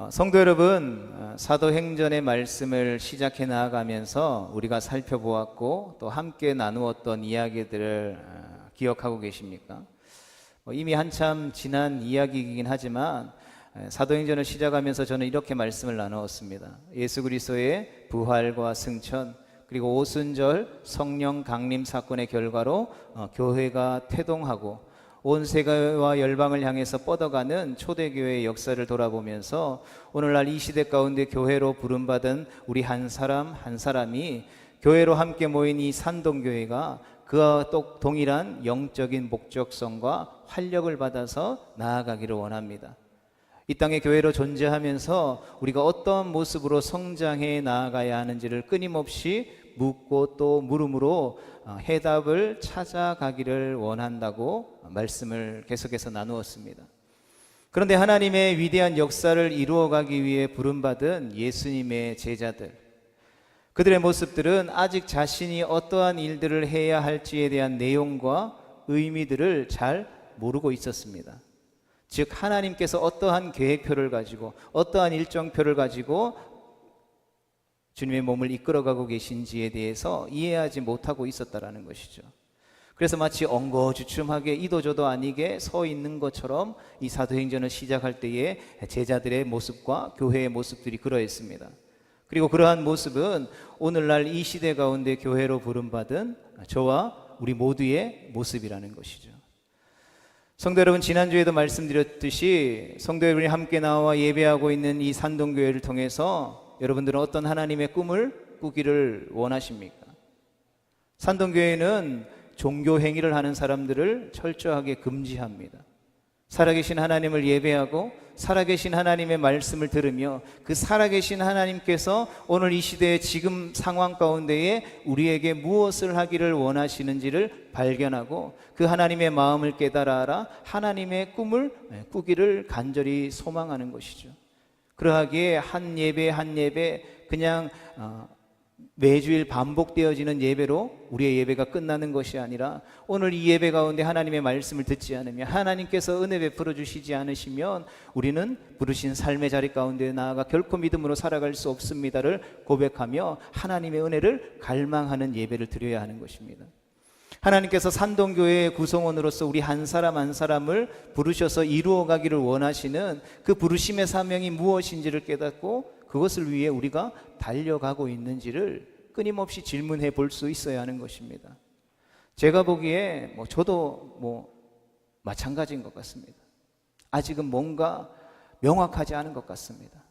성도 여러분, 사도행전의 말씀을 시작해 나아가면서 우리가 살펴보았고 또 함께 나누었던 이야기들을 기억하고 계십니까? 이미 한참 지난 이야기이긴 하지만 사도행전을 시작하면서 저는 이렇게 말씀을 나누었습니다. 예수 그리스도의 부활과 승천, 그리고 오순절 성령 강림 사건의 결과로 교회가 태동하고 온 세계와 열방을 향해서 뻗어가는 초대교회의 역사를 돌아보면서 오늘날 이 시대 가운데 교회로 부름받은 우리 한 사람 한 사람이 교회로 함께 모인 이 산동교회가 그와 또 동일한 영적인 목적성과 활력을 받아서 나아가기를 원합니다. 이 땅의 교회로 존재하면서 우리가 어떤 모습으로 성장해 나아가야 하는지를 끊임없이 묻고 또 물음으로 해답을 찾아가기를 원한다고 말씀을 계속해서 나누었습니다. 그런데 하나님의 위대한 역사를 이루어가기 위해 부름받은 예수님의 제자들, 그들의 모습들은 아직 자신이 어떠한 일들을 해야 할지에 대한 내용과 의미들을 잘 모르고 있었습니다. 즉 하나님께서 어떠한 계획표를 가지고 어떠한 일정표를 가지고 주님의 몸을 이끌어가고 계신지에 대해서 이해하지 못하고 있었다라는 것이죠. 그래서 마치 엉거주춤하게 이도저도 아니게 서 있는 것처럼 이 사도행전을 시작할 때에 제자들의 모습과 교회의 모습들이 그러했습니다. 그리고 그러한 모습은 오늘날 이 시대 가운데 교회로 부름받은 저와 우리 모두의 모습이라는 것이죠. 성도 여러분, 지난주에도 말씀드렸듯이 성도 여러분이 함께 나와 예배하고 있는 이 산동교회를 통해서 여러분들은 어떤 하나님의 꿈을 꾸기를 원하십니까? 산동교회는 종교 행위를 하는 사람들을 철저하게 금지합니다. 살아계신 하나님을 예배하고 살아계신 하나님의 말씀을 들으며 그 살아계신 하나님께서 오늘 이 시대의 지금 상황 가운데에 우리에게 무엇을 하기를 원하시는지를 발견하고 그 하나님의 마음을 깨달아 하나님의 꿈을 꾸기를 간절히 소망하는 것이죠. 그러하기에 한 예배 한 예배 그냥 매주일 반복되어지는 예배로 우리의 예배가 끝나는 것이 아니라 오늘 이 예배 가운데 하나님의 말씀을 듣지 않으면 하나님께서 은혜 베풀어 주시지 않으시면 우리는 부르신 삶의 자리 가운데 나아가 결코 믿음으로 살아갈 수 없습니다를 고백하며 하나님의 은혜를 갈망하는 예배를 드려야 하는 것입니다. 하나님께서 산동교회의 구성원으로서 우리 한 사람 한 사람을 부르셔서 이루어가기를 원하시는 그 부르심의 사명이 무엇인지를 깨닫고 그것을 위해 우리가 달려가고 있는지를 끊임없이 질문해 볼 수 있어야 하는 것입니다. 제가 보기에 저도 마찬가지인 것 같습니다. 아직은 뭔가 명확하지 않은 것 같습니다.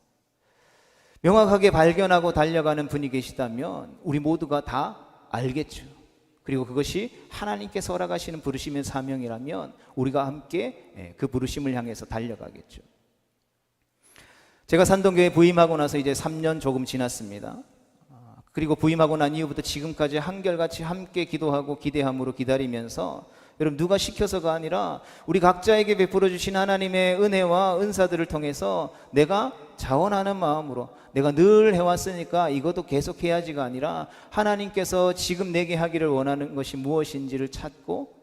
명확하게 발견하고 달려가는 분이 계시다면 우리 모두가 다 알겠죠. 그리고 그것이 하나님께서 허락하시는 부르심의 사명이라면 우리가 함께 그 부르심을 향해서 달려가겠죠. 제가 산동교회 부임하고 나서 이제 3년 조금 지났습니다. 그리고 부임하고 난 이후부터 지금까지 한결같이 함께 기도하고 기대함으로 기다리면서 여러분 누가 시켜서가 아니라 우리 각자에게 베풀어 주신 하나님의 은혜와 은사들을 통해서 내가 자원하는 마음으로 내가 늘 해왔으니까 이것도 계속 해야지가 아니라 하나님께서 지금 내게 하기를 원하는 것이 무엇인지를 찾고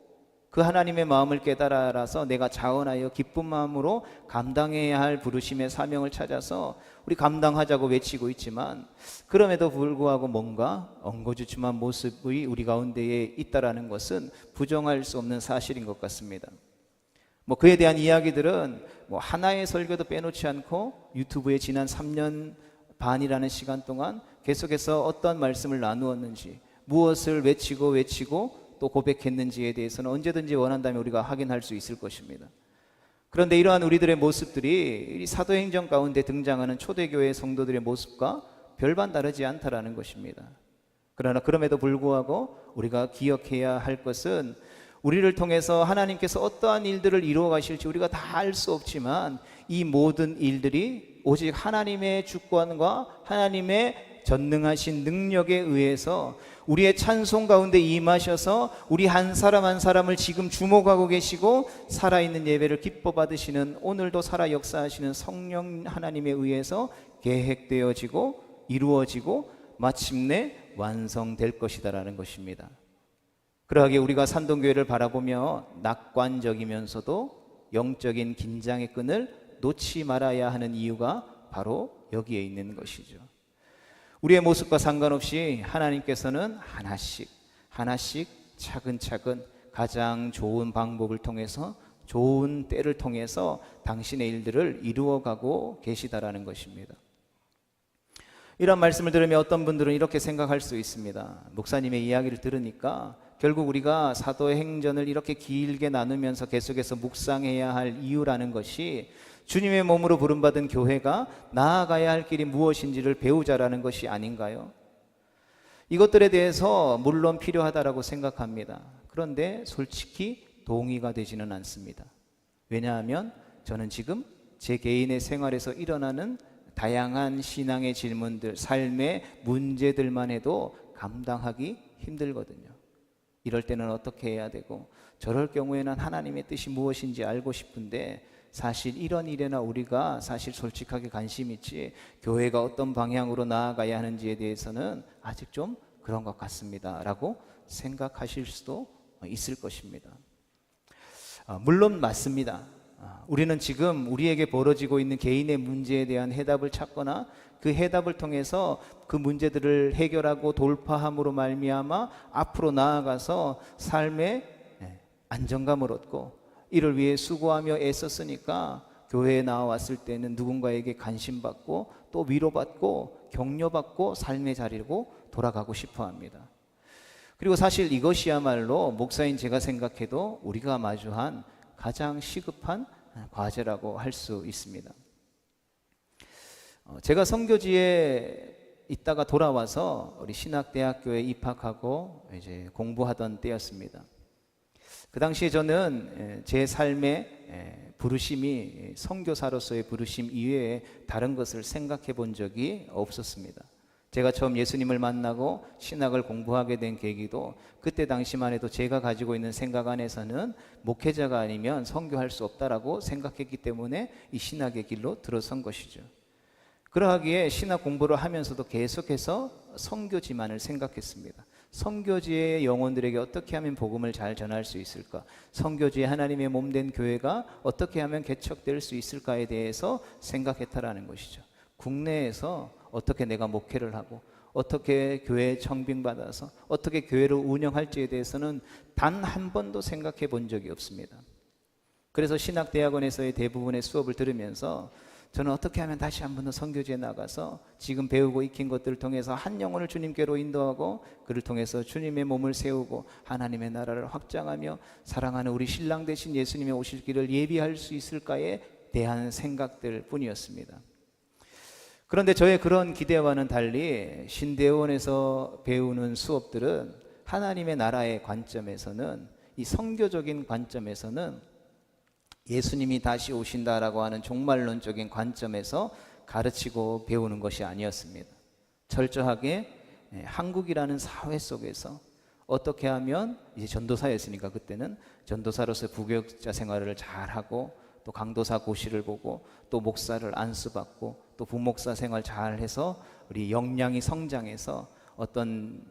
그 하나님의 마음을 깨달아서 내가 자원하여 기쁜 마음으로 감당해야 할 부르심의 사명을 찾아서 우리 감당하자고 외치고 있지만 그럼에도 불구하고 뭔가 엉거주춤한 모습이 우리 가운데에 있다라는 것은 부정할 수 없는 사실인 것 같습니다. 그에 대한 이야기들은 하나의 설교도 빼놓지 않고 유튜브에 지난 3년 반이라는 시간 동안 계속해서 어떤 말씀을 나누었는지 무엇을 외치고 또 고백했는지에 대해서는 언제든지 원한다면 우리가 확인할 수 있을 것입니다. 그런데 이러한 우리들의 모습들이 사도행전 가운데 등장하는 초대교회 성도들의 모습과 별반 다르지 않다라는 것입니다. 그러나 그럼에도 불구하고 우리가 기억해야 할 것은 우리를 통해서 하나님께서 어떠한 일들을 이루어 가실지 우리가 다 알 수 없지만 이 모든 일들이 오직 하나님의 주권과 하나님의 전능하신 능력에 의해서 우리의 찬송 가운데 임하셔서 우리 한 사람 한 사람을 지금 주목하고 계시고 살아있는 예배를 기뻐 받으시는 오늘도 살아 역사하시는 성령 하나님에 의해서 계획되어지고 이루어지고 마침내 완성될 것이다라는 것입니다. 그러하기에 우리가 산동교회를 바라보며 낙관적이면서도 영적인 긴장의 끈을 놓지 말아야 하는 이유가 바로 여기에 있는 것이죠. 우리의 모습과 상관없이 하나님께서는 하나씩 차근차근 가장 좋은 방법을 통해서, 좋은 때를 통해서 당신의 일들을 이루어가고 계시다라는 것입니다. 이런 말씀을 들으면 어떤 분들은 이렇게 생각할 수 있습니다. 목사님의 이야기를 들으니까 결국 우리가 사도행전을 이렇게 길게 나누면서 계속해서 묵상해야 할 이유라는 것이 주님의 몸으로 부름받은 교회가 나아가야 할 길이 무엇인지를 배우자라는 것이 아닌가요? 이것들에 대해서 물론 필요하다라고 생각합니다. 그런데 솔직히 동의가 되지는 않습니다. 왜냐하면 저는 지금 제 개인의 생활에서 일어나는 다양한 신앙의 질문들, 삶의 문제들만 해도 감당하기 힘들거든요. 이럴 때는 어떻게 해야 되고, 저럴 경우에는 하나님의 뜻이 무엇인지 알고 싶은데 사실 이런 일에나 우리가 사실 솔직하게 관심 있지 교회가 어떤 방향으로 나아가야 하는지에 대해서는 아직 좀 그런 것 같습니다 라고 생각하실 수도 있을 것입니다. 물론 맞습니다. 우리는 지금 우리에게 벌어지고 있는 개인의 문제에 대한 해답을 찾거나 그 해답을 통해서 그 문제들을 해결하고 돌파함으로 말미암아 앞으로 나아가서 삶의 안정감을 얻고 이를 위해 수고하며 애썼으니까 교회에 나왔을 때는 누군가에게 관심받고 또 위로받고 격려받고 삶의 자리로 돌아가고 싶어 합니다. 그리고 사실 이것이야말로 목사인 제가 생각해도 우리가 마주한 가장 시급한 과제라고 할 수 있습니다. 제가 선교지에 있다가 돌아와서 우리 신학대학교에 입학하고 이제 공부하던 때였습니다. 그 당시에 저는 제 삶의 부르심이 선교사로서의 부르심 이외에 다른 것을 생각해 본 적이 없었습니다. 제가 처음 예수님을 만나고 신학을 공부하게 된 계기도 그때 당시만 해도 제가 가지고 있는 생각 안에서는 목회자가 아니면 선교할 수 없다라고 생각했기 때문에 이 신학의 길로 들어선 것이죠. 그러하기에 신학 공부를 하면서도 계속해서 선교지만을 생각했습니다. 선교지의 영혼들에게 어떻게 하면 복음을 잘 전할 수 있을까? 선교지의 하나님의 몸된 교회가 어떻게 하면 개척될 수 있을까에 대해서 생각했다라는 것이죠. 국내에서 어떻게 내가 목회를 하고 어떻게 교회에 청빙받아서 어떻게 교회를 운영할지에 대해서는 단 한 번도 생각해 본 적이 없습니다. 그래서 신학대학원에서의 대부분의 수업을 들으면서 저는 어떻게 하면 다시 한 번 더 선교지에 나가서 지금 배우고 익힌 것들을 통해서 한 영혼을 주님께로 인도하고 그를 통해서 주님의 몸을 세우고 하나님의 나라를 확장하며 사랑하는 우리 신랑 되신 예수님의 오실 길을 예비할 수 있을까에 대한 생각들 뿐이었습니다. 그런데 저의 그런 기대와는 달리 신대원에서 배우는 수업들은 하나님의 나라의 관점에서는, 이 선교적인 관점에서는 예수님이 다시 오신다라고 하는 종말론적인 관점에서 가르치고 배우는 것이 아니었습니다. 철저하게 한국이라는 사회 속에서 어떻게 하면, 이제 전도사였으니까 그때는 전도사로서 부교육자 생활을 잘하고 또 강도사 고시를 보고 또 목사를 안수받고 또 부목사 생활 잘해서 우리 역량이 성장해서 어떤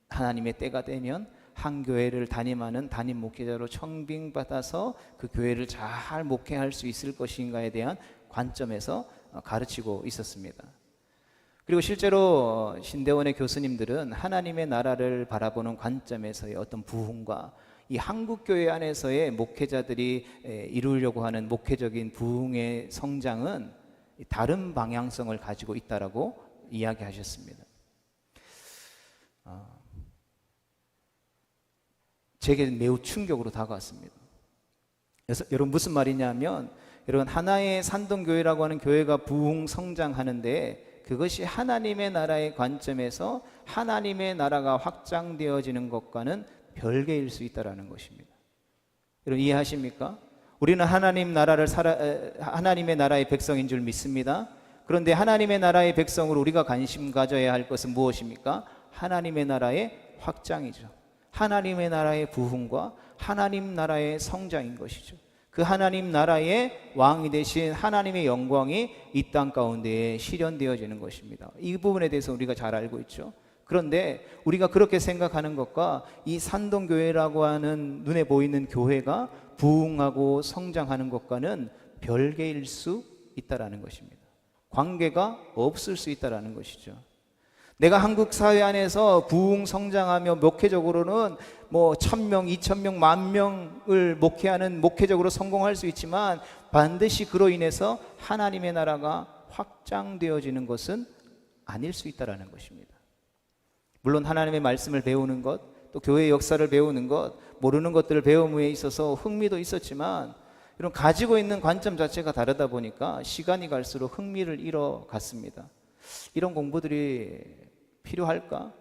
하나님의 때가 되면 한 교회를 담임하는 담임 목회자로 청빙받아서 그 교회를 잘 목회할 수 있을 것인가에 대한 관점에서 가르치고 있었습니다. 그리고 실제로 신대원의 교수님들은 하나님의 나라를 바라보는 관점에서의 어떤 부흥과 이 한국교회 안에서의 목회자들이 이루려고 하는 목회적인 부흥의 성장은 다른 방향성을 가지고 있다라고 이야기하셨습니다. 제게는 매우 충격으로 다가왔습니다. 그래서 여러분 무슨 말이냐면, 여러분 하나의 산동교회라고 하는 교회가 부흥 성장하는데 그것이 하나님의 나라의 관점에서 나님의 나라가 확장되어지는 것과는 별개일 수 있다는 것입니다. 여러분 이해하십니까? 우리는 하나님의 나라의 백성인 줄 믿습니다. 그런데 하나님의 나라의 백성으로 우리가 관심 가져야 할 것은 무엇입니까? 하나님의 나라의 확장이죠. 하나님의 나라의 부흥과 하나님 나라의 성장인 것이죠. 그 하나님 나라의 왕이 되신 하나님의 영광이 이 땅 가운데에 실현되어지는 것입니다. 이 부분에 대해서 우리가 잘 알고 있죠. 그런데 우리가 그렇게 생각하는 것과 이 산동교회라고 하는 눈에 보이는 교회가 부흥하고 성장하는 것과는 별개일 수 있다라는 것입니다. 관계가 없을 수 있다는 것이죠. 내가 한국 사회 안에서 부흥 성장하며 목회적으로는 뭐 1,000명, 2,000명, 10,000명을 목회하는 목회적으로 성공할 수 있지만 반드시 그로 인해서 하나님의 나라가 확장되어지는 것은 아닐 수 있다는 것입니다. 물론 하나님의 말씀을 배우는 것, 또 교회의 역사를 배우는 것, 모르는 것들을 배움에 있어서 흥미도 있었지만 이런 가지고 있는 관점 자체가 다르다 보니까 시간이 갈수록 흥미를 잃어갔습니다. 이런 공부들이 필요할까?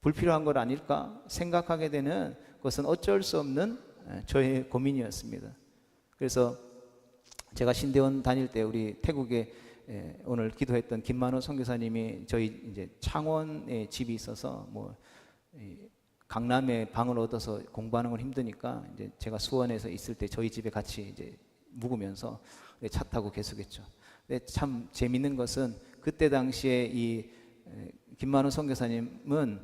불필요한 건 아닐까? 생각하게 되는 것은 어쩔 수 없는 저의 고민이었습니다. 그래서 제가 신대원 다닐 때 우리 태국에 오늘 기도했던 김만호 선교사님이 저희 이제 창원에 집이 있어서 뭐 강남에 방을 얻어서 공부하는 건 힘드니까 이제 제가 수원에서 있을 때 저희 집에 같이 이제 묵으면서 차 타고 계속했죠. 근데 참 재밌는 것은 그때 당시에 이 김만호 선교사님은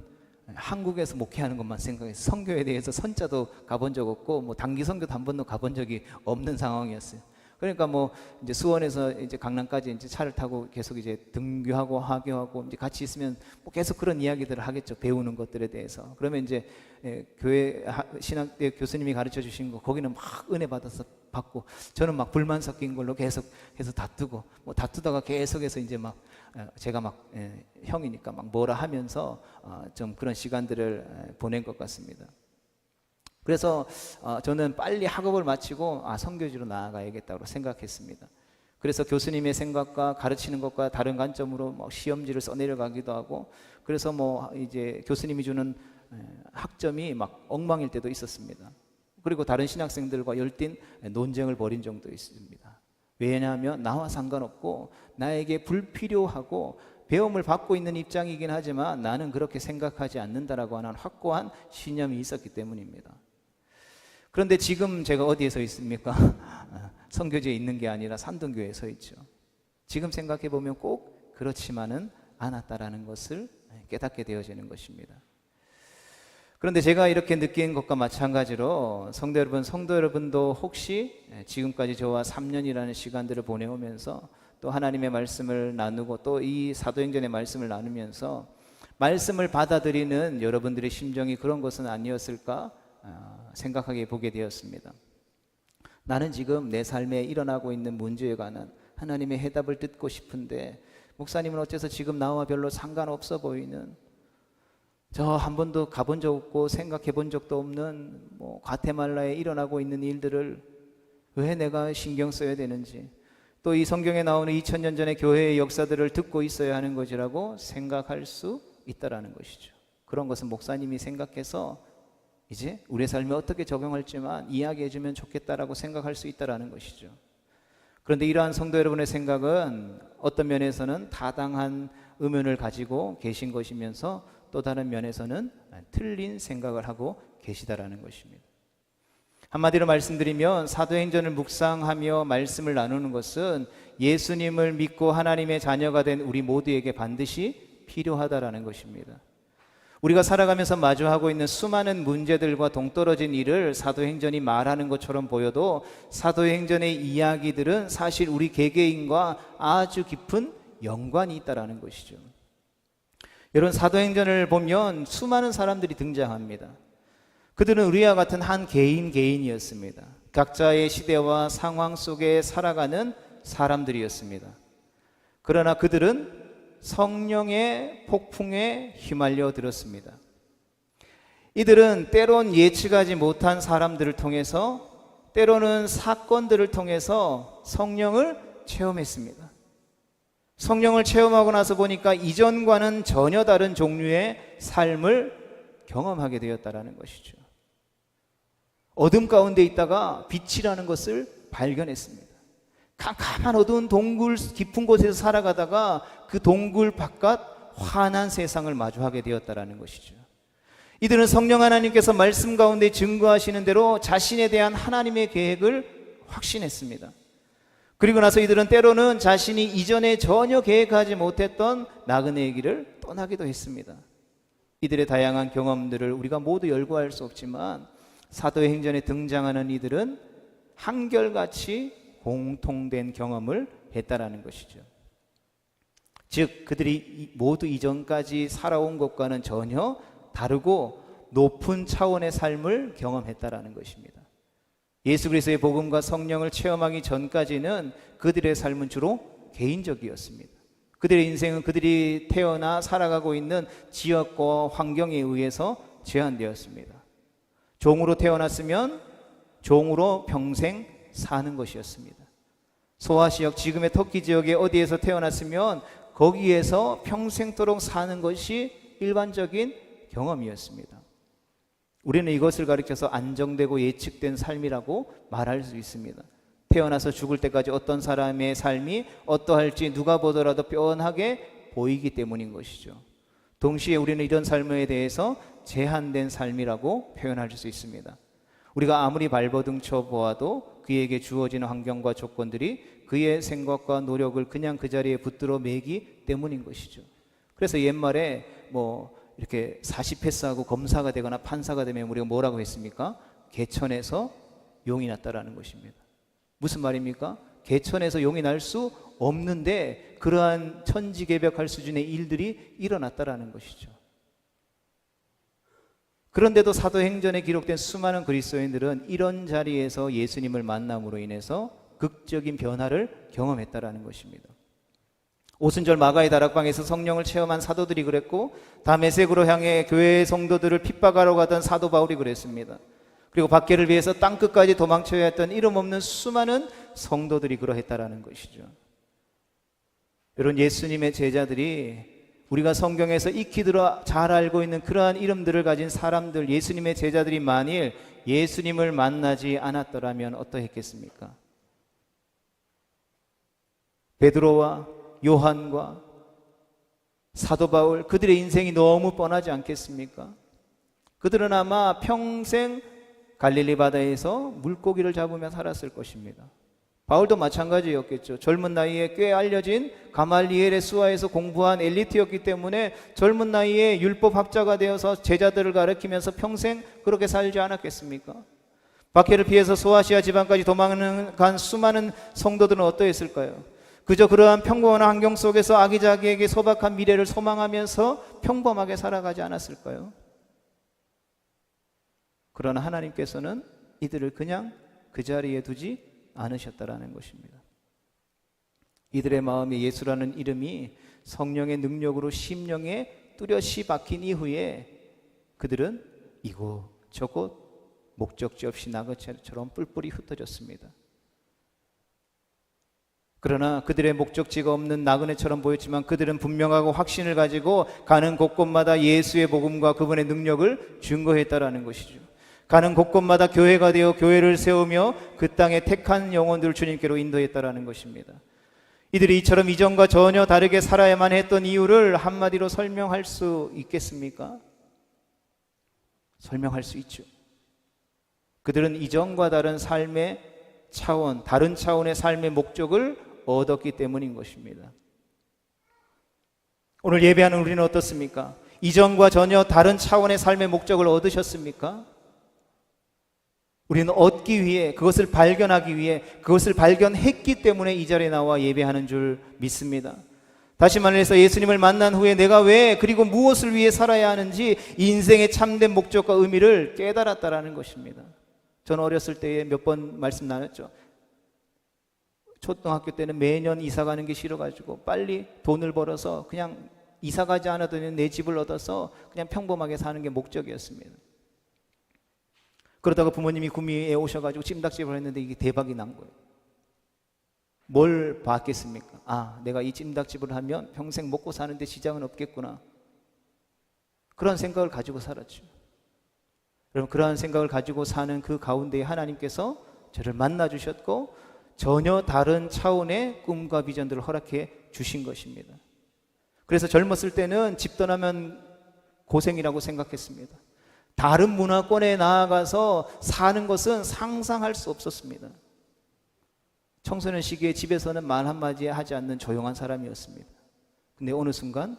한국에서 목회하는 것만 생각해서 선교에 대해서 선자도 가본 적 없고 뭐 단기 선교도 한 번도 가본 적이 없는 상황이었어요. 그러니까 뭐 이제 수원에서 이제 강남까지 이제 차를 타고 계속 이제 등교하고 하교하고 이제 같이 있으면 뭐 계속 그런 이야기들을 하겠죠. 배우는 것들에 대해서. 그러면 이제 교회 신학대 교수님이 가르쳐 주신 거 거기는 막 은혜 받아서 받고 저는 막 불만 섞인 걸로 계속해서 다투고 뭐 다투다가 계속해서 이제 막 제가 막 형이니까 막 뭐라 하면서 좀 그런 시간들을 보낸 것 같습니다. 그래서 저는 빨리 학업을 마치고 선교지로 나아가야겠다고 생각했습니다. 그래서 교수님의 생각과 가르치는 것과 다른 관점으로 뭐 시험지를 써내려가기도 하고 그래서 뭐 이제 교수님이 주는 학점이 막 엉망일 때도 있었습니다. 그리고 다른 신학생들과 열띤 논쟁을 벌인 적도 있습니다. 왜냐하면 나와 상관없고 나에게 불필요하고 배움을 받고 있는 입장이긴 하지만 나는 그렇게 생각하지 않는다라고 하는 확고한 신념이 있었기 때문입니다. 그런데 지금 제가 어디에 서 있습니까? 선교지에 있는 게 아니라 산동교회에 서 있죠. 지금 생각해 보면 꼭 그렇지만은 않았다라는 것을 깨닫게 되어지는 것입니다. 그런데 제가 이렇게 느낀 것과 마찬가지로 성도 여러분도 혹시 지금까지 저와 3년이라는 시간들을 보내오면서 또 하나님의 말씀을 나누고 또 이 사도행전의 말씀을 나누면서 말씀을 받아들이는 여러분들의 심정이 그런 것은 아니었을까 생각하게 보게 되었습니다. 나는 지금 내 삶에 일어나고 있는 문제에 관한 하나님의 해답을 듣고 싶은데 목사님은 어째서 지금 나와 별로 상관없어 보이는 저 한 번도 가본 적 없고 생각해 본 적도 없는 뭐 과테말라에 일어나고 있는 일들을 왜 내가 신경 써야 되는지 또 이 성경에 나오는 2000년 전의 교회의 역사들을 듣고 있어야 하는 것이라고 생각할 수 있다라는 것이죠. 그런 것은 목사님이 생각해서 이제 우리의 삶에 어떻게 적용할지만 이야기해 주면 좋겠다라고 생각할 수 있다라는 것이죠. 그런데 이러한 성도 여러분의 생각은 어떤 면에서는 타당한 의문을 가지고 계신 것이면서 또 다른 면에서는 틀린 생각을 하고 계시다라는 것입니다. 한마디로 말씀드리면 사도행전을 묵상하며 말씀을 나누는 것은 예수님을 믿고 하나님의 자녀가 된 우리 모두에게 반드시 필요하다라는 것입니다. 우리가 살아가면서 마주하고 있는 수많은 문제들과 동떨어진 일을 사도행전이 말하는 것처럼 보여도 사도행전의 이야기들은 사실 우리 개개인과 아주 깊은 연관이 있다는 것이죠. 여러분, 사도행전을 보면 수많은 사람들이 등장합니다. 그들은 우리와 같은 한 개인이었습니다. 각자의 시대와 상황 속에 살아가는 사람들이었습니다. 그러나 그들은 성령의 폭풍에 휘말려 들었습니다. 이들은 때론 예측하지 못한 사람들을 통해서 때로는 사건들을 통해서 성령을 체험했습니다. 성령을 체험하고 나서 보니까 이전과는 전혀 다른 종류의 삶을 경험하게 되었다는 것이죠. 어둠 가운데 있다가 빛이라는 것을 발견했습니다. 캄캄한 어두운 동굴 깊은 곳에서 살아가다가 그 동굴 바깥 환한 세상을 마주하게 되었다는 것이죠. 이들은 성령 하나님께서 말씀 가운데 증거하시는 대로 자신에 대한 하나님의 계획을 확신했습니다. 그리고 나서 이들은 때로는 자신이 이전에 전혀 계획하지 못했던 나그네의 길을 떠나기도 했습니다. 이들의 다양한 경험들을 우리가 모두 열거할 수 없지만 사도행전에 등장하는 이들은 한결같이 공통된 경험을 했다라는 것이죠. 즉 그들이 모두 이전까지 살아온 것과는 전혀 다르고 높은 차원의 삶을 경험했다라는 것입니다. 예수 그리스도의 복음과 성령을 체험하기 전까지는 그들의 삶은 주로 개인적이었습니다. 그들의 인생은 그들이 태어나 살아가고 있는 지역과 환경에 의해서 제한되었습니다. 종으로 태어났으면 종으로 평생 사는 것이었습니다. 소아시역, 지금의 터키 지역에 어디에서 태어났으면 거기에서 평생도록 사는 것이 일반적인 경험이었습니다. 우리는 이것을 가리켜서 안정되고 예측된 삶이라고 말할 수 있습니다. 태어나서 죽을 때까지 어떤 사람의 삶이 어떠할지 누가 보더라도 뻔하게 보이기 때문인 것이죠. 동시에 우리는 이런 삶에 대해서 제한된 삶이라고 표현할 수 있습니다. 우리가 아무리 발버둥쳐 보아도 그에게 주어지는 환경과 조건들이 그의 생각과 노력을 그냥 그 자리에 붙들어 매기 때문인 것이죠. 그래서 옛말에 이렇게 40패스하고 검사가 되거나 판사가 되면 우리가 뭐라고 했습니까? 개천에서 용이 났다라는 것입니다. 무슨 말입니까? 개천에서 용이 날 수 없는데 그러한 천지개벽할 수준의 일들이 일어났다라는 것이죠. 그런데도 사도행전에 기록된 수많은 그리스도인들은 이런 자리에서 예수님을 만남으로 인해서 극적인 변화를 경험했다라는 것입니다. 오순절 마가의 다락방에서 성령을 체험한 사도들이 그랬고, 다메섹으로 향해 교회의 성도들을 핍박하러 가던 사도 바울이 그랬습니다. 그리고 박해를 위해서 땅끝까지 도망쳐야 했던 이름 없는 수많은 성도들이 그러했다라는 것이죠. 여러분, 예수님의 제자들이 우리가 성경에서 익히 들어 잘 알고 있는 그러한 이름들을 가진 사람들, 예수님의 제자들이 만일 예수님을 만나지 않았더라면 어떠했겠습니까? 베드로와 요한과 사도 바울, 그들의 인생이 너무 뻔하지 않겠습니까? 그들은 아마 평생 갈릴리 바다에서 물고기를 잡으며 살았을 것입니다. 바울도 마찬가지였겠죠. 젊은 나이에 꽤 알려진 가말리엘의 수하에서 공부한 엘리트였기 때문에 젊은 나이에 율법학자가 되어서 제자들을 가르치면서 평생 그렇게 살지 않았겠습니까? 박해를 피해서 소아시아 지방까지 도망간 수많은 성도들은 어떠했을까요? 그저 그러한 평범한 환경 속에서 아기자기에게 소박한 미래를 소망하면서 평범하게 살아가지 않았을까요? 그러나 하나님께서는 이들을 그냥 그 자리에 두지 않으셨다라는 것입니다. 이들의 마음에 예수라는 이름이 성령의 능력으로 심령에 뚜렷이 박힌 이후에 그들은 이곳저곳 목적지 없이 나그네처럼 뿔뿔이 흩어졌습니다. 그러나 그들의 목적지가 없는 나그네처럼 보였지만 그들은 분명하고 확신을 가지고 가는 곳곳마다 예수의 복음과 그분의 능력을 증거했다라는 것이죠. 가는 곳곳마다 교회가 되어 교회를 세우며 그 땅에 택한 영혼들을 주님께로 인도했다라는 것입니다. 이들이 이처럼 이전과 전혀 다르게 살아야만 했던 이유를 한마디로 설명할 수 있겠습니까? 설명할 수 있죠. 그들은 이전과 다른 삶의 차원, 다른 차원의 삶의 목적을 얻었기 때문인 것입니다. 오늘 예배하는 우리는 어떻습니까? 이전과 전혀 다른 차원의 삶의 목적을 얻으셨습니까? 우리는 얻기 위해, 그것을 발견하기 위해, 그것을 발견했기 때문에 이 자리에 나와 예배하는 줄 믿습니다. 다시 말해서 예수님을 만난 후에 내가 왜, 그리고 무엇을 위해 살아야 하는지 인생의 참된 목적과 의미를 깨달았다라는 것입니다. 저는 어렸을 때에 몇 번 말씀 나눴죠. 초등학교 때는 매년 이사 가는 게 싫어가지고 빨리 돈을 벌어서 그냥 이사 가지 않아도 내 집을 얻어서 그냥 평범하게 사는 게 목적이었습니다. 그러다가 부모님이 구미에 오셔가지고 찜닭집을 했는데 이게 대박이 난 거예요. 뭘 봤겠습니까? 내가 이 찜닭집을 하면 평생 먹고 사는데 지장은 없겠구나. 그런 생각을 가지고 살았죠. 여러분, 그러한 생각을 가지고 사는 그 가운데에 하나님께서 저를 만나 주셨고 전혀 다른 차원의 꿈과 비전들을 허락해 주신 것입니다. 그래서 젊었을 때는 집 떠나면 고생이라고 생각했습니다. 다른 문화권에 나아가서 사는 것은 상상할 수 없었습니다. 청소년 시기에 집에서는 말 한마디 하지 않는 조용한 사람이었습니다. 근데 어느 순간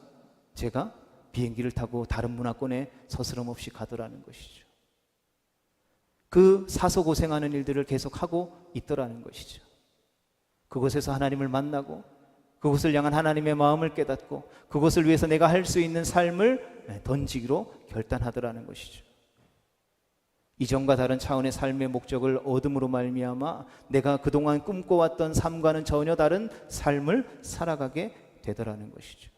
제가 비행기를 타고 다른 문화권에 서스럼 없이 가더라는 것이죠. 그 사서 고생하는 일들을 계속하고 있더라는 것이죠. 그곳에서 하나님을 만나고 그것을 향한 하나님의 마음을 깨닫고 그것을 위해서 내가 할 수 있는 삶을 던지기로 결단하더라는 것이죠. 이전과 다른 차원의 삶의 목적을 얻음으로 말미암아 내가 그동안 꿈꿔왔던 삶과는 전혀 다른 삶을 살아가게 되더라는 것이죠.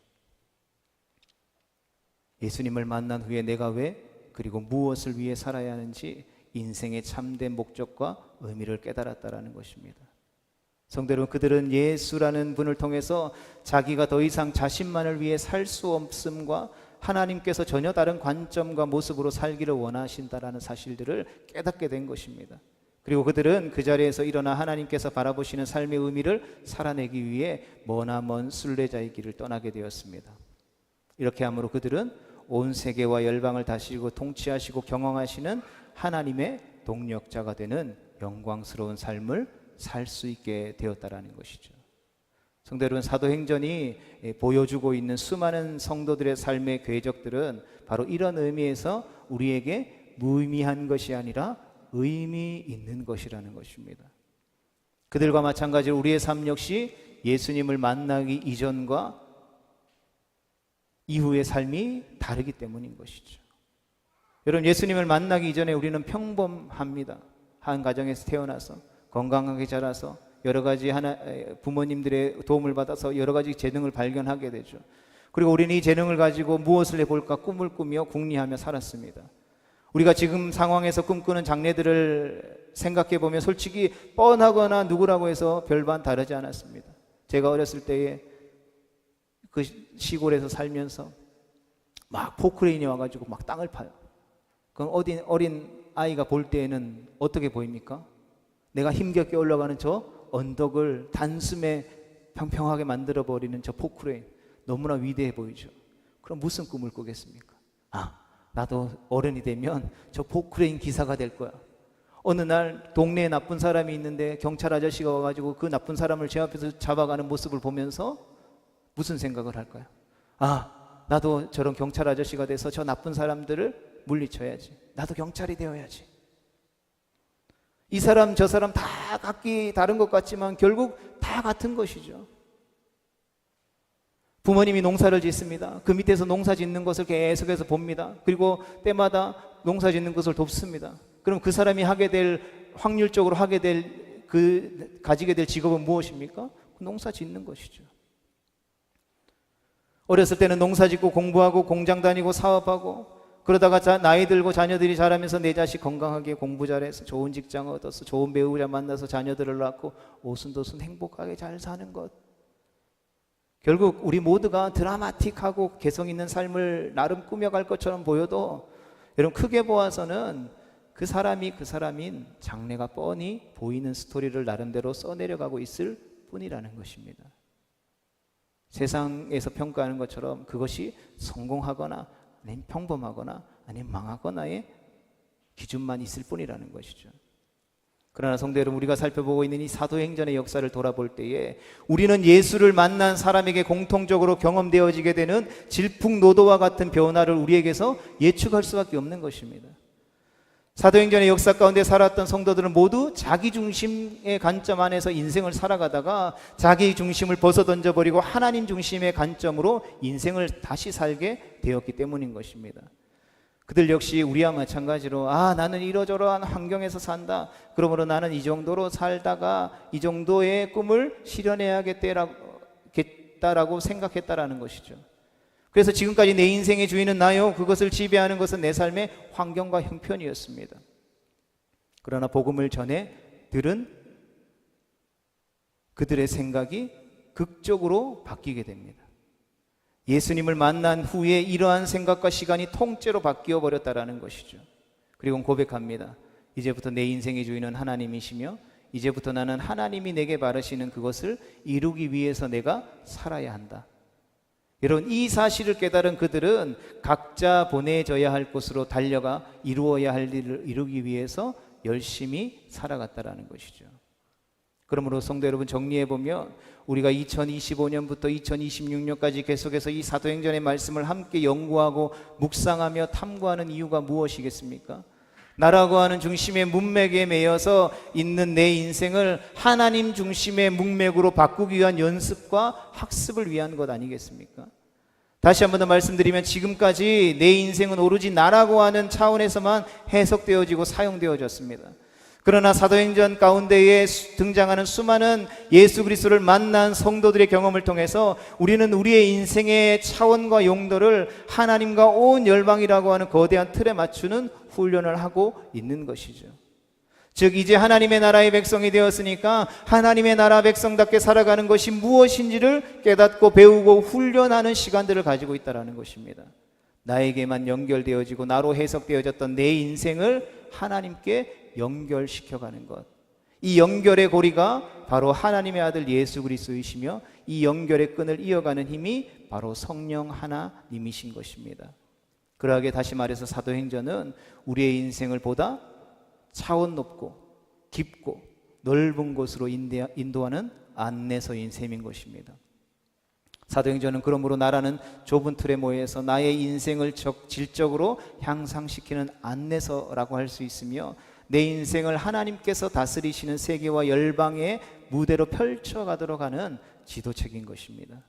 예수님을 만난 후에 내가 왜 그리고 무엇을 위해 살아야 하는지 인생의 참된 목적과 의미를 깨달았다라는 것입니다. 성도 여러분, 그들은 예수라는 분을 통해서 자기가 더 이상 자신만을 위해 살 수 없음과 하나님께서 전혀 다른 관점과 모습으로 살기를 원하신다라는 사실들을 깨닫게 된 것입니다. 그리고 그들은 그 자리에서 일어나 하나님께서 바라보시는 삶의 의미를 살아내기 위해 머나먼 순례자의 길을 떠나게 되었습니다. 이렇게 함으로 그들은 온 세계와 열방을 다스리고 통치하시고 경영하시는 하나님의 동력자가 되는 영광스러운 삶을 살 수 있게 되었다라는 것이죠. 성도 여러분, 사도행전이 보여주고 있는 수많은 성도들의 삶의 궤적들은 바로 이런 의미에서 우리에게 무의미한 것이 아니라 의미 있는 것이라는 것입니다. 그들과 마찬가지로 우리의 삶 역시 예수님을 만나기 이전과 이후의 삶이 다르기 때문인 것이죠. 여러분, 예수님을 만나기 이전에 우리는 평범합니다. 한 가정에서 태어나서 건강하게 자라서 여러 가지 부모님들의 도움을 받아서 여러 가지 재능을 발견하게 되죠. 그리고 우리는 이 재능을 가지고 무엇을 해볼까 꿈을 꾸며 궁리하며 살았습니다. 우리가 지금 상황에서 꿈꾸는 장래들을 생각해 보면 솔직히 뻔하거나 누구라고 해서 별반 다르지 않았습니다. 제가 어렸을 때에 그 시골에서 살면서 막 포크레인이 와가지고 막 땅을 파요. 그럼 어린 아이가 볼 때에는 어떻게 보입니까? 내가 힘겹게 올라가는 저 언덕을 단숨에 평평하게 만들어버리는 저 포크레인, 너무나 위대해 보이죠. 그럼 무슨 꿈을 꾸겠습니까? 나도 어른이 되면 저 포크레인 기사가 될 거야. 어느 날 동네에 나쁜 사람이 있는데 경찰 아저씨가 와가지고 그 나쁜 사람을 제 앞에서 잡아가는 모습을 보면서 무슨 생각을 할까요? 나도 저런 경찰 아저씨가 돼서 저 나쁜 사람들을 물리쳐야지. 나도 경찰이 되어야지. 이 사람 저 사람 다 각기 다른 것 같지만 결국 다 같은 것이죠. 부모님이 농사를 짓습니다. 그 밑에서 농사 짓는 것을 계속해서 봅니다. 그리고 때마다 농사 짓는 것을 돕습니다. 그럼 그 사람이 확률적으로 가지게 될 직업은 무엇입니까? 농사 짓는 것이죠. 어렸을 때는 농사 짓고 공부하고 공장 다니고 사업하고 그러다가 나이 들고 자녀들이 자라면서 내 자식 건강하게 공부 잘해서 좋은 직장 얻어서 좋은 배우자 만나서 자녀들을 낳고 오순도순 행복하게 잘 사는 것. 결국 우리 모두가 드라마틱하고 개성 있는 삶을 나름 꾸며갈 것처럼 보여도 여러분 크게 보아서는 그 사람인 장래가 뻔히 보이는 스토리를 나름대로 써내려가고 있을 뿐이라는 것입니다. 세상에서 평가하는 것처럼 그것이 성공하거나 아니면 평범하거나 아니면 망하거나의 기준만 있을 뿐이라는 것이죠. 그러나 성도 여러분, 우리가 살펴보고 있는 이 사도행전의 역사를 돌아볼 때에 우리는 예수를 만난 사람에게 공통적으로 경험되어지게 되는 질풍노도와 같은 변화를 우리에게서 예측할 수밖에 없는 것입니다. 사도행전의 역사 가운데 살았던 성도들은 모두 자기 중심의 관점 안에서 인생을 살아가다가 자기 중심을 벗어던져버리고 하나님 중심의 관점으로 인생을 다시 살게 되었기 때문인 것입니다. 그들 역시 우리와 마찬가지로 나는 이러저러한 환경에서 산다. 그러므로 나는 이 정도로 살다가 이 정도의 꿈을 실현해야겠다라고 생각했다라는 것이죠. 그래서 지금까지 내 인생의 주인은 나요. 그것을 지배하는 것은 내 삶의 환경과 형편이었습니다. 그러나 복음을 전해 들은 그들의 생각이 극적으로 바뀌게 됩니다. 예수님을 만난 후에 이러한 생각과 시간이 통째로 바뀌어 버렸다라는 것이죠. 그리고 고백합니다. 이제부터 내 인생의 주인은 하나님이시며 이제부터 나는 하나님이 내게 바라시는 그것을 이루기 위해서 내가 살아야 한다. 여러분, 이 사실을 깨달은 그들은 각자 보내져야 할 곳으로 달려가 이루어야 할 일을 이루기 위해서 열심히 살아갔다라는 것이죠. 그러므로 성도 여러분, 정리해보면 우리가 2025년부터 2026년까지 계속해서 이 사도행전의 말씀을 함께 연구하고 묵상하며 탐구하는 이유가 무엇이겠습니까? 나라고 하는 중심의 문맥에 매여서 있는 내 인생을 하나님 중심의 문맥으로 바꾸기 위한 연습과 학습을 위한 것 아니겠습니까? 다시 한 번 더 말씀드리면 지금까지 내 인생은 오로지 나라고 하는 차원에서만 해석되어지고 사용되어졌습니다. 그러나 사도행전 가운데에 등장하는 수많은 예수 그리스도를 만난 성도들의 경험을 통해서 우리는 우리의 인생의 차원과 용도를 하나님과 온 열방이라고 하는 거대한 틀에 맞추는 훈련을 하고 있는 것이죠. 즉 이제 하나님의 나라의 백성이 되었으니까 하나님의 나라 백성답게 살아가는 것이 무엇인지를 깨닫고 배우고 훈련하는 시간들을 가지고 있다는 것입니다. 나에게만 연결되어지고 나로 해석되어졌던 내 인생을 하나님께 연결시켜가는 것, 이 연결의 고리가 바로 하나님의 아들 예수 그리스도이시며 이 연결의 끈을 이어가는 힘이 바로 성령 하나님이신 것입니다. 그러하게 다시 말해서 사도행전은 우리의 인생을 보다 차원 높고 깊고 넓은 곳으로 인도하는 안내서인 셈인 것입니다. 사도행전은 그러므로 나라는 좁은 틀에 모여서 나의 인생을 질적으로 향상시키는 안내서라고 할 수 있으며 내 인생을 하나님께서 다스리시는 세계와 열방의 무대로 펼쳐가도록 하는 지도책인 것입니다.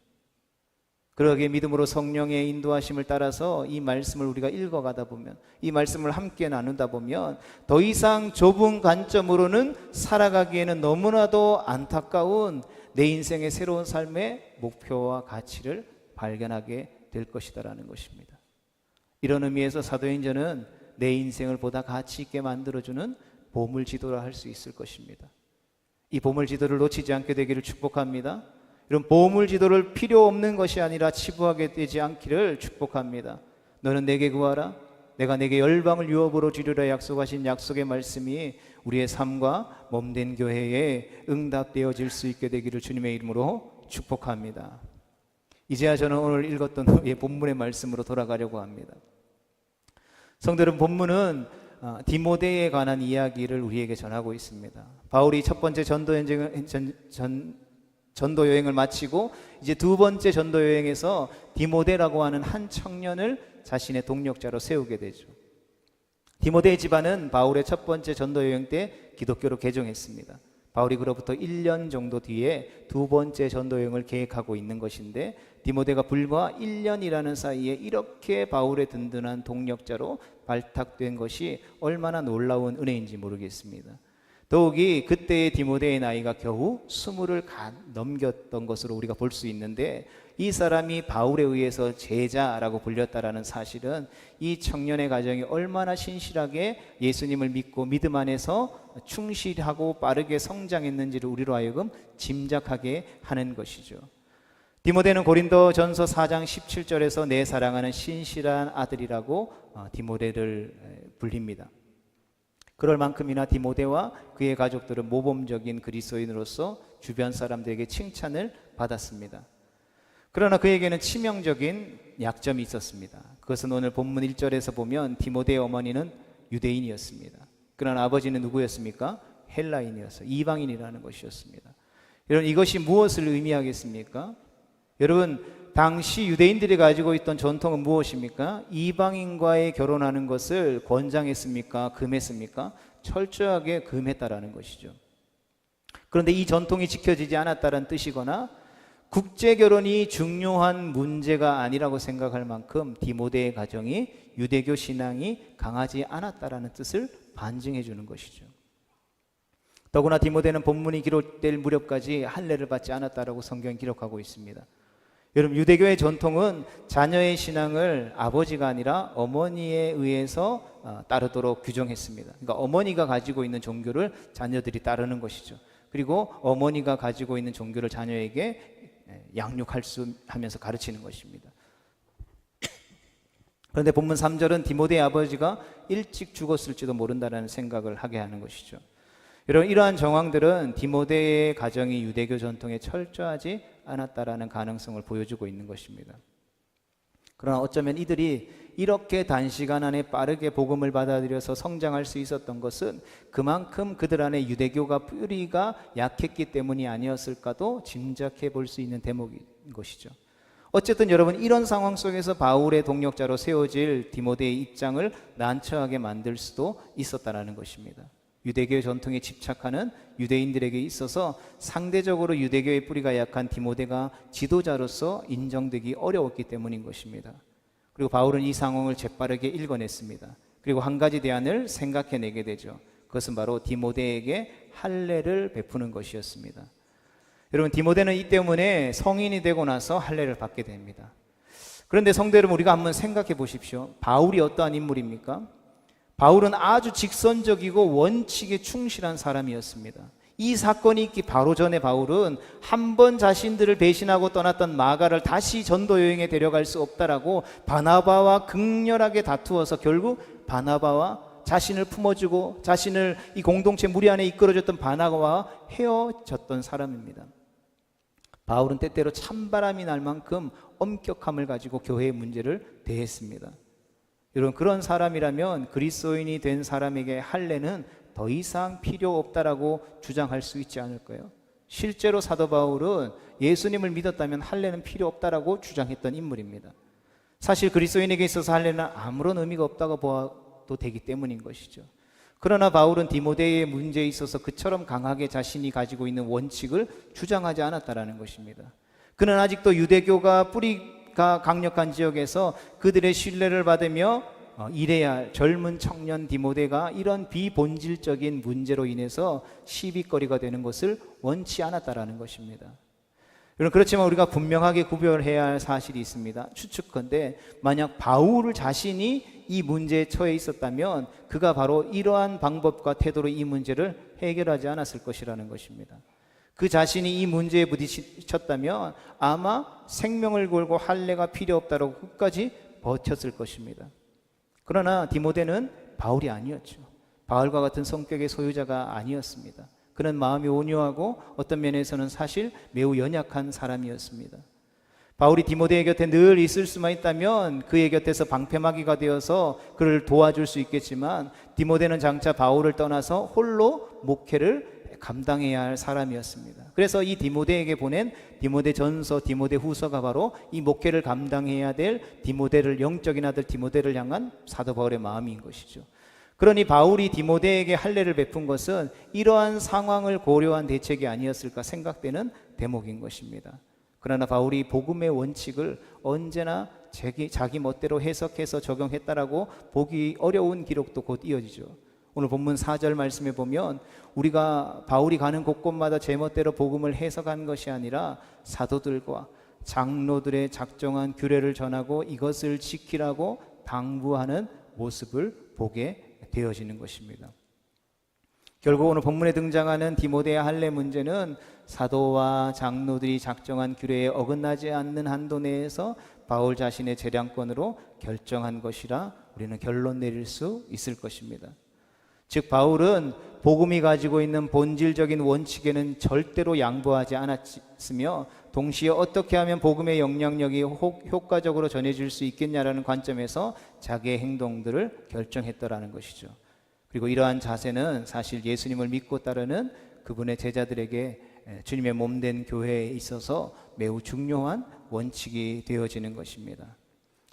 그러기에 믿음으로 성령의 인도하심을 따라서 이 말씀을 우리가 읽어가다 보면, 이 말씀을 함께 나누다 보면 더 이상 좁은 관점으로는 살아가기에는 너무나도 안타까운 내 인생의 새로운 삶의 목표와 가치를 발견하게 될 것이다라는 것입니다. 이런 의미에서 사도행전은 내 인생을 보다 가치 있게 만들어주는 보물지도라 할 수 있을 것입니다. 이 보물지도를 놓치지 않게 되기를 축복합니다. 이런 보물지도를 필요 없는 것이 아니라 치부하게 되지 않기를 축복합니다. 너는 내게 구하라, 내가 내게 열방을 유업으로 주리라 약속하신 약속의 말씀이 우리의 삶과 몸된 교회에 응답되어질 수 있게 되기를 주님의 이름으로 축복합니다. 이제야 저는 오늘 읽었던 본문의 말씀으로 돌아가려고 합니다. 성도 여러분, 본문은 디모데에 관한 이야기를 우리에게 전하고 있습니다. 바울이 첫 번째 전도 여행을 마치고 이제 두 번째 전도 여행에서 디모데라고 하는 한 청년을 자신의 동력자로 세우게 되죠. 디모데의 집안은 바울의 첫 번째 전도 여행 때 기독교로 개종했습니다. 바울이 그로부터 1년 정도 뒤에 두 번째 전도 여행을 계획하고 있는 것인데 디모데가 불과 1년이라는 사이에 이렇게 바울의 든든한 동력자로 발탁된 것이 얼마나 놀라운 은혜인지 모르겠습니다. 더욱이 그때의 디모데의 나이가 겨우 20을 넘겼던 것으로 우리가 볼 수 있는데 이 사람이 바울에 의해서 제자라고 불렸다라는 사실은 이 청년의 가정이 얼마나 신실하게 예수님을 믿고 믿음 안에서 충실하고 빠르게 성장했는지를 우리로 하여금 짐작하게 하는 것이죠. 디모데는 고린도전서 4장 17절에서 내 사랑하는 신실한 아들이라고 디모데를 불립니다. 그럴 만큼이나 디모데와 그의 가족들은 모범적인 그리스도인으로서 주변 사람들에게 칭찬을 받았습니다. 그러나 그에게는 치명적인 약점이 있었습니다. 그것은 오늘 본문 1절에서 보면 디모데의 어머니는 유대인이었습니다. 그러나 아버지는 누구였습니까? 헬라인이었어요. 이방인이라는 것이었습니다. 여러분, 이것이 무엇을 의미하겠습니까? 여러분, 당시 유대인들이 가지고 있던 전통은 무엇입니까? 이방인과의 결혼하는 것을 권장했습니까? 금했습니까? 철저하게 금했다라는 것이죠. 그런데 이 전통이 지켜지지 않았다는 뜻이거나 국제 결혼이 중요한 문제가 아니라고 생각할 만큼 디모데의 가정이 유대교 신앙이 강하지 않았다라는 뜻을 반증해 주는 것이죠. 더구나 디모데는 본문이 기록될 무렵까지 할례를 받지 않았다라고 성경이 기록하고 있습니다. 여러분, 유대교의 전통은 자녀의 신앙을 아버지가 아니라 어머니에 의해서 따르도록 규정했습니다. 그러니까 어머니가 가지고 있는 종교를 자녀들이 따르는 것이죠. 그리고 어머니가 가지고 있는 종교를 자녀에게 양육할 수 하면서 가르치는 것입니다. 그런데 본문 3절은 디모데의 아버지가 일찍 죽었을지도 모른다는 생각을 하게 하는 것이죠. 여러분, 이러한 정황들은 디모데의 가정이 유대교 전통에 철저하지 않았다라는 가능성을 보여주고 있는 것입니다. 그러나 어쩌면 이들이 이렇게 단시간 안에 빠르게 복음을 받아들여서 성장할 수 있었던 것은 그만큼 그들 안에 유대교가 뿌리가 약했기 때문이 아니었을까도 짐작해 볼 수 있는 대목인 것이죠. 어쨌든 여러분, 이런 상황 속에서 바울의 동력자로 세워질 디모데의 입장을 난처하게 만들 수도 있었다는 것입니다. 유대교의 전통에 집착하는 유대인들에게 있어서 상대적으로 유대교의 뿌리가 약한 디모데가 지도자로서 인정되기 어려웠기 때문인 것입니다. 그리고 바울은 이 상황을 재빠르게 읽어냈습니다. 그리고 한 가지 대안을 생각해내게 되죠. 그것은 바로 디모데에게 할례를 베푸는 것이었습니다. 여러분, 디모데는 이 때문에 성인이 되고 나서 할례를 받게 됩니다. 그런데 성도 여러분, 우리가 한번 생각해 보십시오. 바울이 어떠한 인물입니까? 바울은 아주 직선적이고 원칙에 충실한 사람이었습니다. 이 사건이 있기 바로 전에 바울은 한 번 자신들을 배신하고 떠났던 마가를 다시 전도 여행에 데려갈 수 없다라고 바나바와 극렬하게 다투어서 결국 바나바와 자신을 품어주고 자신을 이 공동체 무리 안에 이끌어줬던 바나바와 헤어졌던 사람입니다. 바울은 때때로 찬바람이 날 만큼 엄격함을 가지고 교회의 문제를 대했습니다. 여러분, 그런 사람이라면 그리스도인이 된 사람에게 할례는 더 이상 필요 없다라고 주장할 수 있지 않을까요? 실제로 사도 바울은 예수님을 믿었다면 할례는 필요 없다라고 주장했던 인물입니다. 사실 그리스도인에게 있어서 할례는 아무런 의미가 없다고 보아도 되기 때문인 것이죠. 그러나 바울은 디모데의 문제에 있어서 그처럼 강하게 자신이 가지고 있는 원칙을 주장하지 않았다라는 것입니다. 그는 아직도 유대교가 뿌리가 강력한 지역에서 그들의 신뢰를 받으며 일해야 할 젊은 청년 디모데가 이런 비본질적인 문제로 인해서 시비거리가 되는 것을 원치 않았다라는 것입니다. 여러분, 그렇지만 우리가 분명하게 구별해야 할 사실이 있습니다. 추측컨대 만약 바울 자신이 이 문제에 처해 있었다면 그가 바로 이러한 방법과 태도로 이 문제를 해결하지 않았을 것이라는 것입니다. 그 자신이 이 문제에 부딪혔다면 아마 생명을 걸고 할례가 필요 없다고 끝까지 버텼을 것입니다. 그러나 디모데는 바울이 아니었죠. 바울과 같은 성격의 소유자가 아니었습니다. 그는 마음이 온유하고 어떤 면에서는 사실 매우 연약한 사람이었습니다. 바울이 디모데의 곁에 늘 있을 수만 있다면 그의 곁에서 방패막이가 되어서 그를 도와줄 수 있겠지만 디모데는 장차 바울을 떠나서 홀로 목회를 감당해야 할 사람이었습니다. 그래서 이 디모데에게 보낸 디모데 전서, 디모데 후서가 바로 이 목회를 감당해야 될 디모데를, 영적인 아들 디모데를 향한 사도 바울의 마음인 것이죠. 그러니 바울이 디모데에게 할례를 베푼 것은 이러한 상황을 고려한 대책이 아니었을까 생각되는 대목인 것입니다. 그러나 바울이 복음의 원칙을 언제나 자기 멋대로 해석해서 적용했다라고 보기 어려운 기록도 곧 이어지죠. 오늘 본문 4절 말씀에 보면 우리가 바울이 가는 곳곳마다 제멋대로 복음을 해석한 것이 아니라 사도들과 장로들의 작정한 규례를 전하고 이것을 지키라고 당부하는 모습을 보게 되어지는 것입니다. 결국 오늘 본문에 등장하는 디모데의 할례 문제는 사도와 장로들이 작정한 규례에 어긋나지 않는 한도 내에서 바울 자신의 재량권으로 결정한 것이라 우리는 결론 내릴 수 있을 것입니다. 즉 바울은 복음이 가지고 있는 본질적인 원칙에는 절대로 양보하지 않았으며 동시에 어떻게 하면 복음의 영향력이 효과적으로 전해질 수 있겠냐라는 관점에서 자기의 행동들을 결정했더라는 것이죠. 그리고 이러한 자세는 사실 예수님을 믿고 따르는 그분의 제자들에게 주님의 몸된 교회에 있어서 매우 중요한 원칙이 되어지는 것입니다.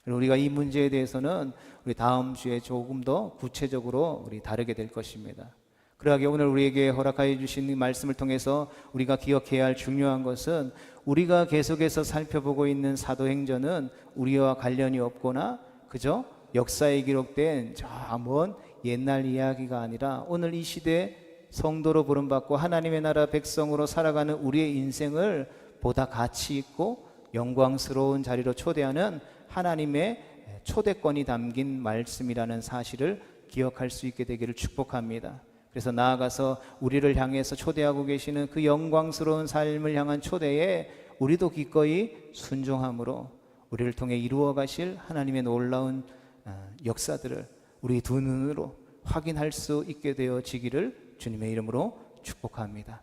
우리가 이 문제에 대해서는 우리 다음 주에 조금 더 구체적으로 우리 다루게 될 것입니다. 그러하게 오늘 우리에게 허락하여 주신 말씀을 통해서 우리가 기억해야 할 중요한 것은 우리가 계속해서 살펴보고 있는 사도행전은 우리와 관련이 없거나 그저 역사에 기록된 저 먼 옛날 이야기가 아니라 오늘 이 시대 성도로 부름받고 하나님의 나라 백성으로 살아가는 우리의 인생을 보다 가치 있고 영광스러운 자리로 초대하는 하나님의 초대권이 담긴 말씀이라는 사실을 기억할 수 있게 되기를 축복합니다. 그래서 나아가서 우리를 향해서 초대하고 계시는 그 영광스러운 삶을 향한 초대에 우리도 기꺼이 순종함으로 우리를 통해 이루어 가실 하나님의 놀라운 역사들을 우리 두 눈으로 확인할 수 있게 되어지기를 주님의 이름으로 축복합니다.